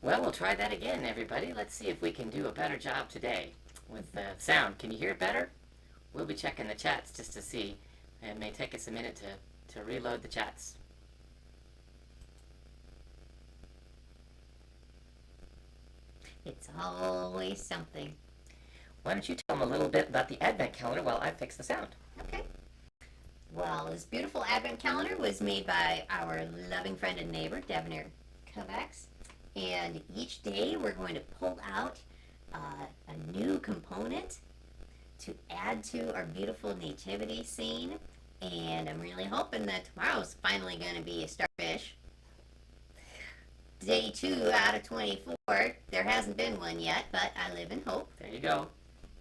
Well, we'll try that again, everybody. Let's see if we can do a better job today with the sound. Can you hear it better? We'll be checking the chats just to see. It may take us a minute to reload the chats. It's always something. Why don't you tell them a little bit about the Advent calendar while I fix the sound? Okay. Well, this beautiful Advent calendar was made by our loving friend and neighbor, Devner Kovacs. And each day we're going to pull out a new component to add to our beautiful nativity scene. And I'm really hoping that tomorrow's finally going to be a starfish. Day 2 out of 24. There hasn't been one yet, but I live in hope. There you go.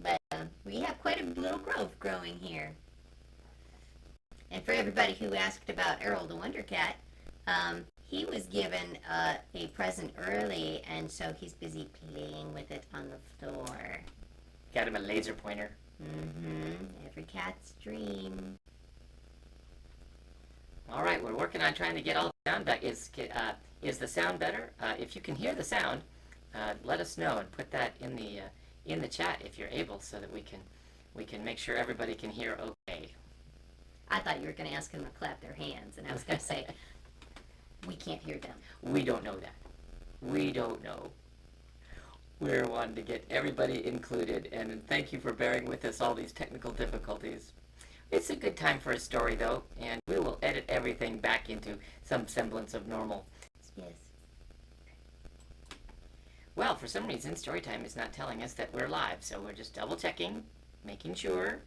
But we have quite a little growth growing here. And for everybody who asked about Errol the Wonder Cat, he was given a present early, and so he's busy playing with it on the floor. Got him a laser pointer. Every cat's dream. All right, we're working on trying to get all the sound back. Is the sound better? If you can hear the sound, let us know and put that in the chat if you're able, so that we can make sure everybody can hear okay. I thought you were going to ask them to clap their hands, and I was going to say, we can't hear them. We don't know that. We don't know. We're wanting to get everybody included, and thank you for bearing with us all these technical difficulties. It's a good time for a story, though, and we will edit everything back into some semblance of normal. Yes. Well, for some reason, Storytime is not telling us that we're live, so we're just double-checking, making sure.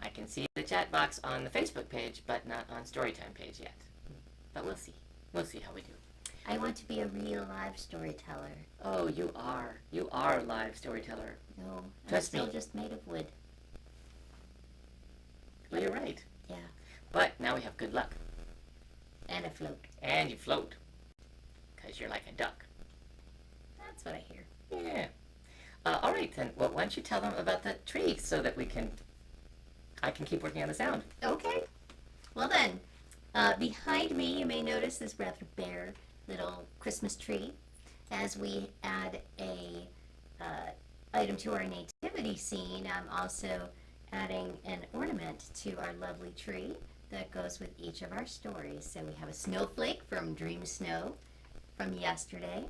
I can see the chat box on the Facebook page, but not on Storytime page yet. But we'll see. We'll see how we do. I want to be a real live storyteller. Oh, you are. You are a live storyteller. No, Trust I'm me. still just made of wood. Well, you're right. Yeah. But now we have good luck. And a float. And you float. Because you're like a duck. That's what I hear. Yeah. All right, then. Well, why don't you tell them about the tree so that I can keep working on the sound. Okay. Well then, behind me you may notice this rather bare little Christmas tree. As we add a item to our nativity scene, I'm also adding an ornament to our lovely tree that goes with each of our stories. So we have a snowflake from Dream Snow from yesterday,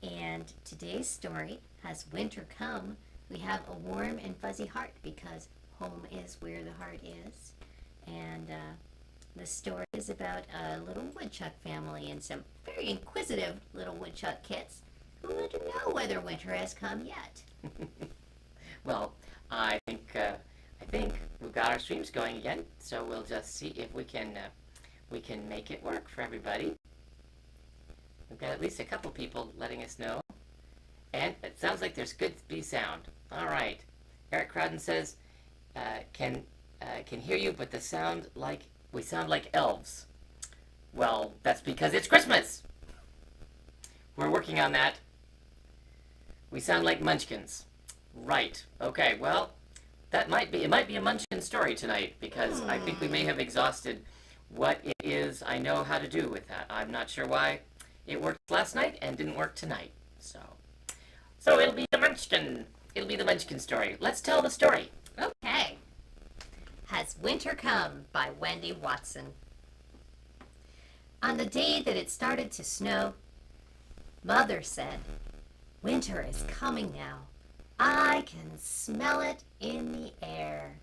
and today's story has winter come. We have a warm and fuzzy heart because home is where the heart is. And the story is about a little woodchuck family and some very inquisitive little woodchuck kits who want to know whether winter has come yet. Well, I think we've got our streams going again, so we'll just see if we can make it work for everybody. We've got at least a couple people letting us know, and it sounds like there's good speed sound. All right, Eric Crowden says can hear you, but we sound like elves. Well, that's because it's Christmas. We're working on that. We sound like munchkins. Right. Okay, well, it might be a munchkin story tonight, because I think we may have exhausted what it is I know how to do with that. I'm not sure why it worked last night and didn't work tonight. So it'll be the munchkin story. Let's tell the story. Okay. Has Winter Come by Wendy Watson. On the day that it started to snow, Mother said, "Winter is coming now. I can smell it in the air."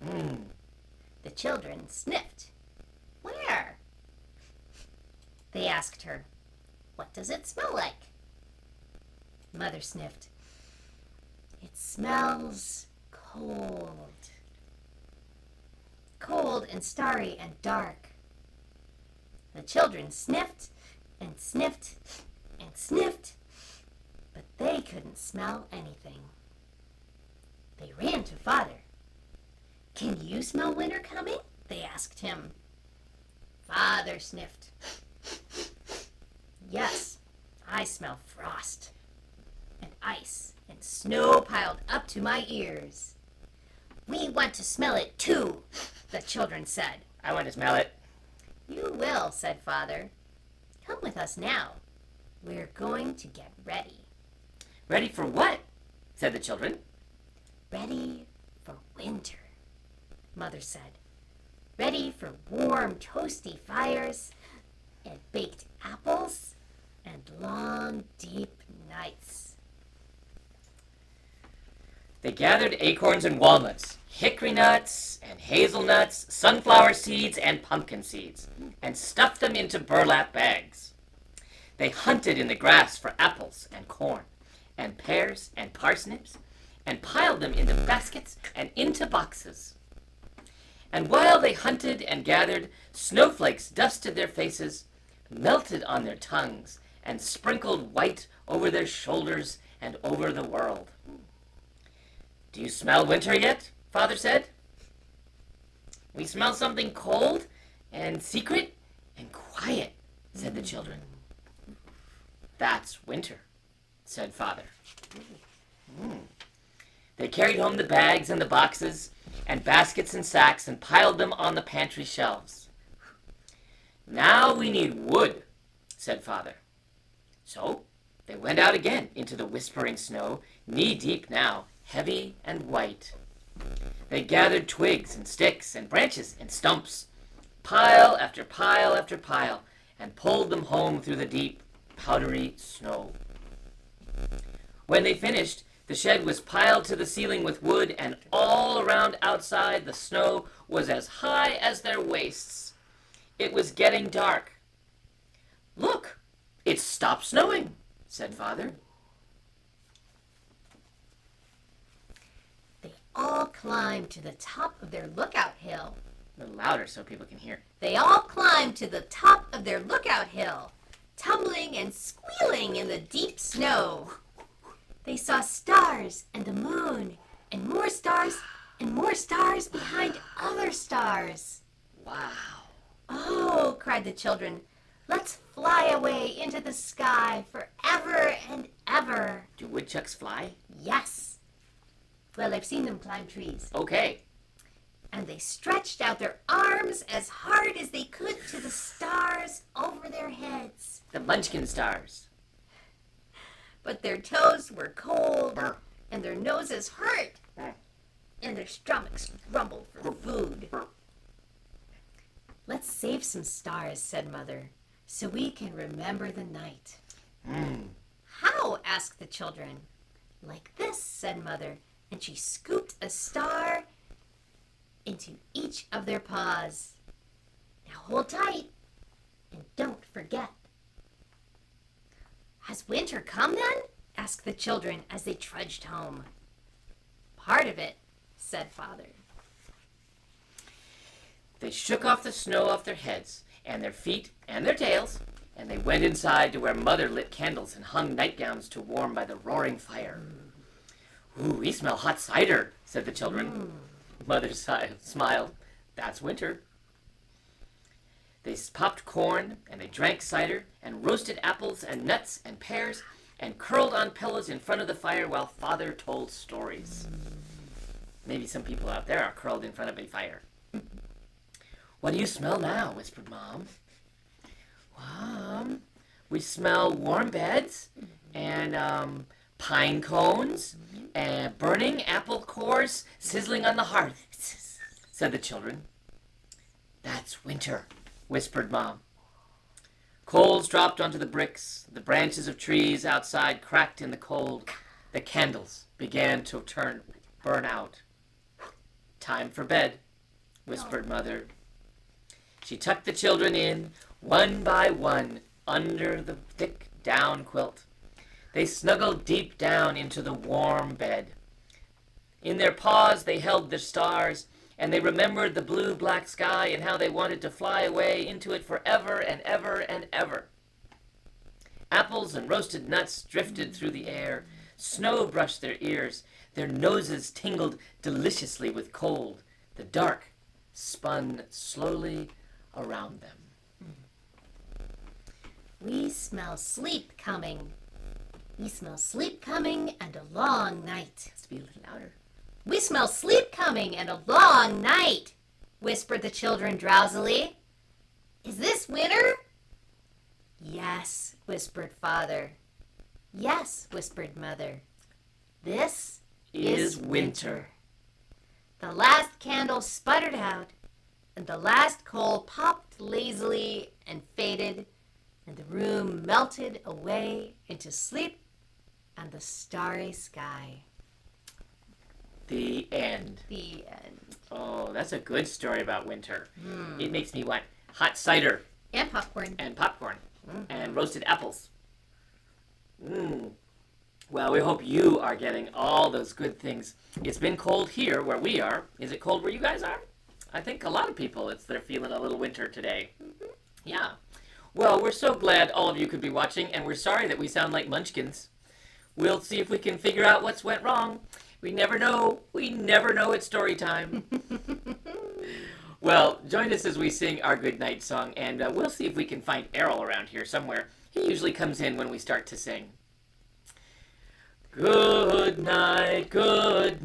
The children sniffed. "Where?" They asked her, "What does it smell like?" Mother sniffed. "It smells cold. Cold and starry and dark." The children sniffed and sniffed and sniffed, but they couldn't smell anything. They ran to Father. "Can you smell winter coming?" they asked him. Father sniffed. "Yes, I smell frost and ice and snow piled up to my ears." "We want to smell it too," the children said. I want to smell it. You will, said Father. Come with us now. We're going to get ready. Ready for what? Said the children. Ready for winter, Mother said. Ready for warm, toasty fires and baked apples and long, deep nights. They gathered acorns and walnuts, hickory nuts and hazelnuts, sunflower seeds and pumpkin seeds, and stuffed them into burlap bags. They hunted in the grass for apples and corn, and pears and parsnips, and piled them into baskets and into boxes. And while they hunted and gathered, snowflakes dusted their faces, melted on their tongues, and sprinkled white over their shoulders and over the world. Do you smell winter yet? Father said. We smell something cold and secret and quiet, said the children. That's winter, said Father. They carried home the bags and the boxes and baskets and sacks and piled them on the pantry shelves. Now we need wood, said Father. So they went out again into the whispering snow, knee-deep now, heavy and white. They gathered twigs and sticks and branches and stumps, pile after pile after pile, and pulled them home through the deep, powdery snow. When they finished, the shed was piled to the ceiling with wood, and all around outside the snow was as high as their waists. It was getting dark. Look, it's stopped snowing, said Father. They all climbed to the top of their lookout hill. A little louder so people can hear. They all climbed to the top of their lookout hill, tumbling and squealing in the deep snow. They saw stars and the moon, and more stars behind other stars. Wow. Oh, cried the children, let's fly away into the sky forever and ever. Do woodchucks fly? Yes. Well, I've seen them climb trees. Okay. And they stretched out their arms as hard as they could to the stars over their heads. The Munchkin stars. But their toes were cold, and their noses hurt, and their stomachs rumbled for food. Let's save some stars, said Mother, so we can remember the night. How? Asked the children. Like this, said Mother, and she scooped a star into each of their paws. Now hold tight, and don't forget. Has winter come then? Asked the children as they trudged home. Part of it, said Father. They shook off the snow off their heads and their feet and their tails, and they went inside to where Mother lit candles and hung nightgowns to warm by the roaring fire. Ooh, we smell hot cider, said the children. Mother smiled. That's winter. They popped corn, and they drank cider, and roasted apples and nuts and pears, and curled on pillows in front of the fire while Father told stories. Maybe some people out there are curled in front of a fire. What do you smell now? Whispered Mom. We smell warm beds, and pine cones, and burning apple cores sizzling on the hearth, said the children. That's winter, whispered Mom. Coals dropped onto the bricks. The branches of trees outside cracked in the cold. The candles began to burn out. Time for bed, whispered Mother. She tucked the children in, one by one, under the thick down quilt. They snuggled deep down into the warm bed. In their paws they held the stars, and they remembered the blue-black sky and how they wanted to fly away into it forever and ever and ever. Apples and roasted nuts drifted through the air. Snow brushed their ears. Their noses tingled deliciously with cold. The dark spun slowly around them. We smell sleep coming. We smell sleep coming and a long night. Let's be a little louder. We smell sleep coming and a long night. whispered the children drowsily. Is this winter? Yes, whispered Father. Yes, whispered Mother. This is winter. The last candle sputtered out, and the last coal popped lazily and faded, and the room melted away into sleep and the starry sky. The end. The end. Oh, that's a good story about winter. It makes me want hot cider. And popcorn. And popcorn. And roasted apples. Well, we hope you are getting all those good things. It's been cold here where we are. Is it cold where you guys are? I think a lot of people, they're feeling a little winter today. Yeah. Well, we're so glad all of you could be watching, and we're sorry that we sound like munchkins. We'll see if we can figure out what's went wrong. We never know. We never know. It's story time. Well, join us as we sing our good night song, and we'll see if we can find Errol around here somewhere. He usually comes in when we start to sing. Good night, beloved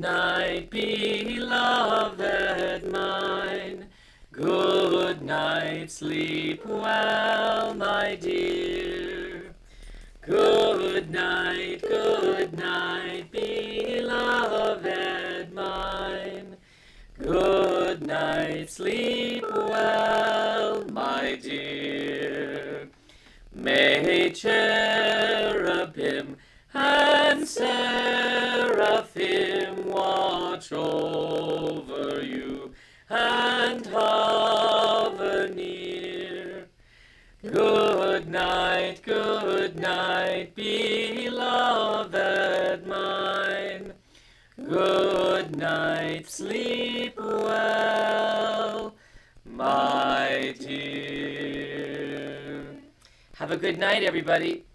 mine. Good night, sleep well, my dear. Good night, beloved mine. Good night, sleep well, my dear. May cherubim and seraphim watch over you and hover near. Good night, beloved mine. Good night, sleep well, my dear. Have a good night, everybody.